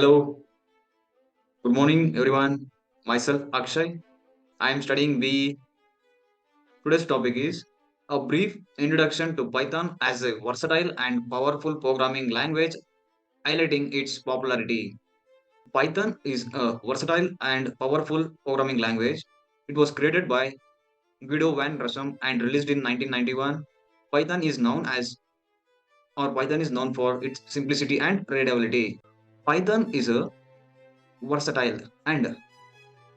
Hello, good morning, everyone. Myself Akshay. I am studying B. Today's topic is a brief introduction to Python as a versatile and powerful programming language, highlighting its popularity. Python is a versatile and powerful programming language. It was created by Guido van Rossum and released in 1991. Python is known as Python is known for its simplicity and readability. Python is a versatile and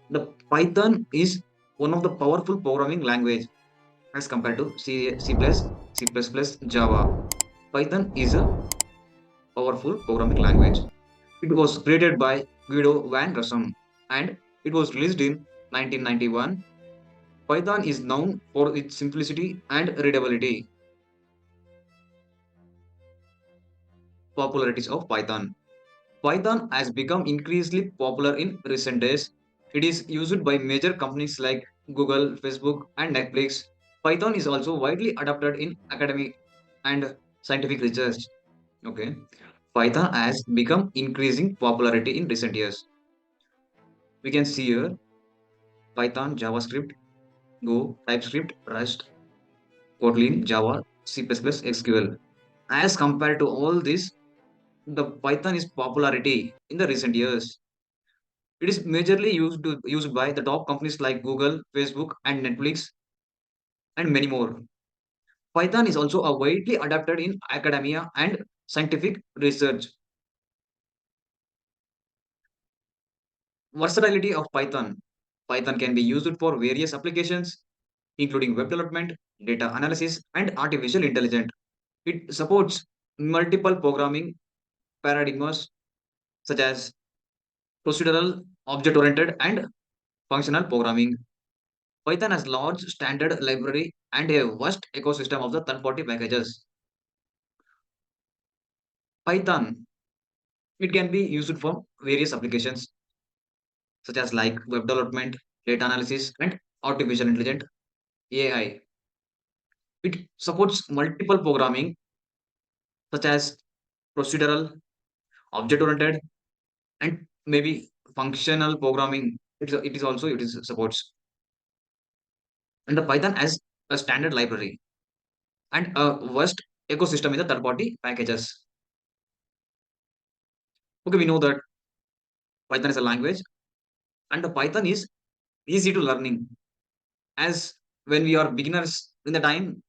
the Python is one of the powerful programming language as compared to C++, Java. Python is a powerful programming language. It was created by Guido van Rossum and it was released in 1991. Python is known for its simplicity and readability. Popularities of Python. Python has become increasingly popular in recent days. It is used by major companies like Google, Facebook, and Netflix. Python is also widely adopted in academic and scientific research. Okay. Python has become increasing popularity in recent years. We can see here Python, JavaScript, Go, TypeScript, Rust, Kotlin, Java, C++, SQL. As compared to all this, the Python is popularity in the recent years. It is majorly used by the top companies like Google, Facebook, and Netflix, and many more. Python is also a widely adopted in academia and scientific research. Versatility of Python. Python can be used for various applications, including web development, data analysis, and artificial intelligence. It supports multiple programming paradigms such as procedural, object oriented, and functional programming. Python has large standard library and a vast ecosystem of the third-party packages. Python, it can be used for various applications such as like web development, data analysis, and artificial intelligence (AI). It supports multiple programming such as procedural, object-oriented, and maybe functional programming. It is supports. And the Python has a standard library and a vast ecosystem in the third-party packages. Okay, we know that Python is a language and the Python is easy to learning. As when we are beginners in the time,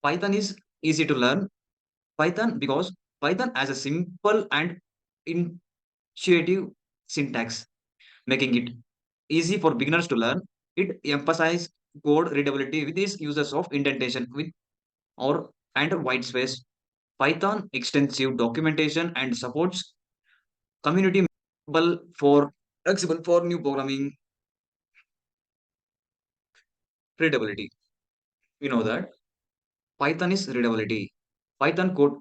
Python is easy to learn. Python because Python has a simple and intuitive syntax, making it easy for beginners to learn. It emphasizes code readability with its uses of indentation with or and white space. Python extensive documentation and supports community for flexible for new programming readability. We know that Python is readability. Python code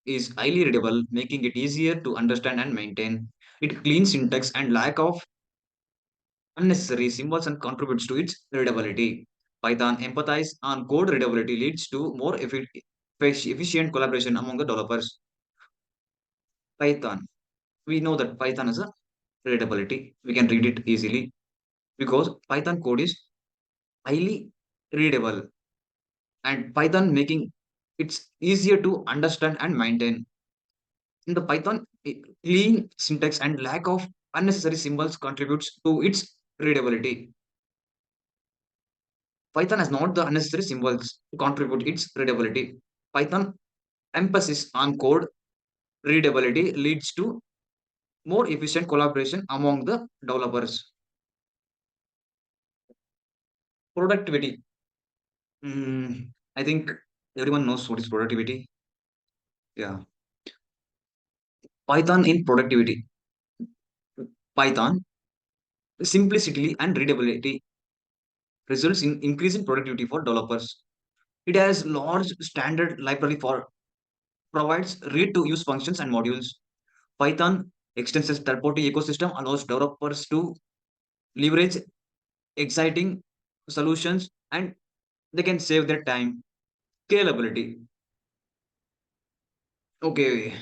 is highly readable, making it easier to understand and maintain. It cleans syntax and lack of unnecessary symbols and contributes to its readability. Python empathize on code readability leads to more efficient collaboration among the developers. Python. We know that Python is a readability. We can read it easily because Python code is highly readable and Python making it's easier to understand and maintain. In the Python, clean syntax and lack of unnecessary symbols contributes to its readability. Python has not the unnecessary symbols to contribute its readability. Python emphasis on code readability leads to more efficient collaboration among the developers. Productivity. I think everyone knows what is productivity. Yeah. Python in productivity. Python simplicity and readability results in increasing productivity for developers. It has large standard library for provides read to use functions and modules. Python extensive third-party ecosystem allows developers to leverage exciting solutions and they can save their time. Scalability. Okay,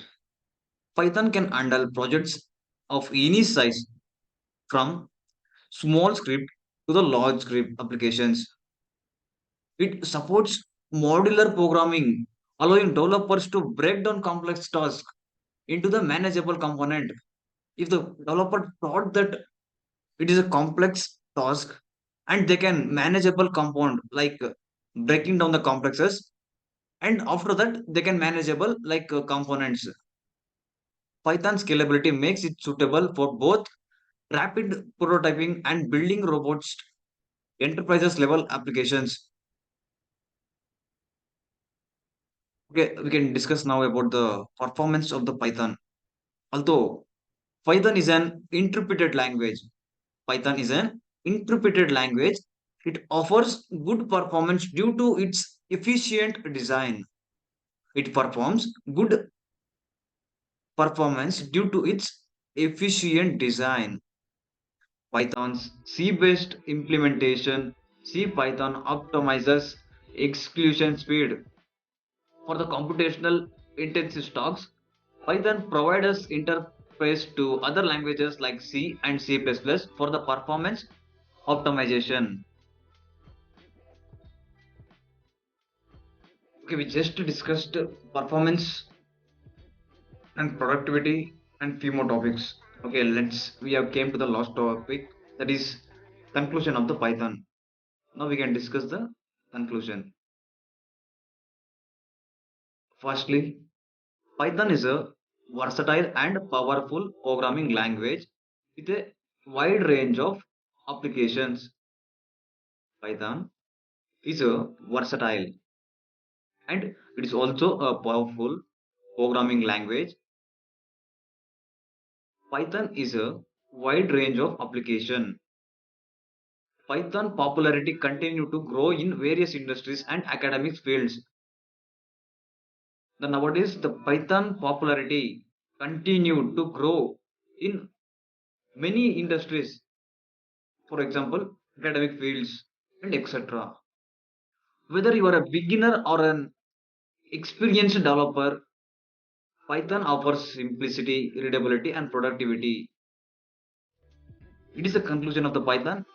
Python can handle projects of any size, from small script to the large script applications. It supports modular programming, allowing developers to break down complex tasks into the manageable component. If the developer thought that it is a complex task and they can manageable compound like breaking down the complexes, and after that they can manageable like components. Python scalability makes it suitable for both rapid prototyping and building robots enterprises level applications. Okay, we can discuss now about the performance of the Python. Although Python is an interpreted language, Python is an interpreted language. It offers good performance due to its efficient design. It performs good performance due to its efficient design. Python's C-based implementation, C Python optimizes execution speed. For the computational intensive tasks, Python provides us interface to other languages like C and C++ for the performance optimization. Okay, we just discussed performance and productivity and few more topics. Okay, we have came to the last topic, that is conclusion of the Python. Now we can discuss the conclusion. Firstly, Python is a versatile and powerful programming language with a wide range of applications. Python is a versatile and it is also a powerful programming language. Python is a wide range of application. Python popularity continue to grow in various industries and academic fields. The nowadays the Python popularity continue to grow in many industries, for example, academic fields and etc. Whether you are a beginner or an experienced developer, Python offers simplicity, readability, and productivity. It is the conclusion of the Python.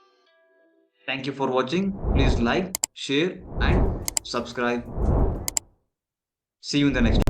Thank you for watching. Please like, share, and subscribe. See you in the next.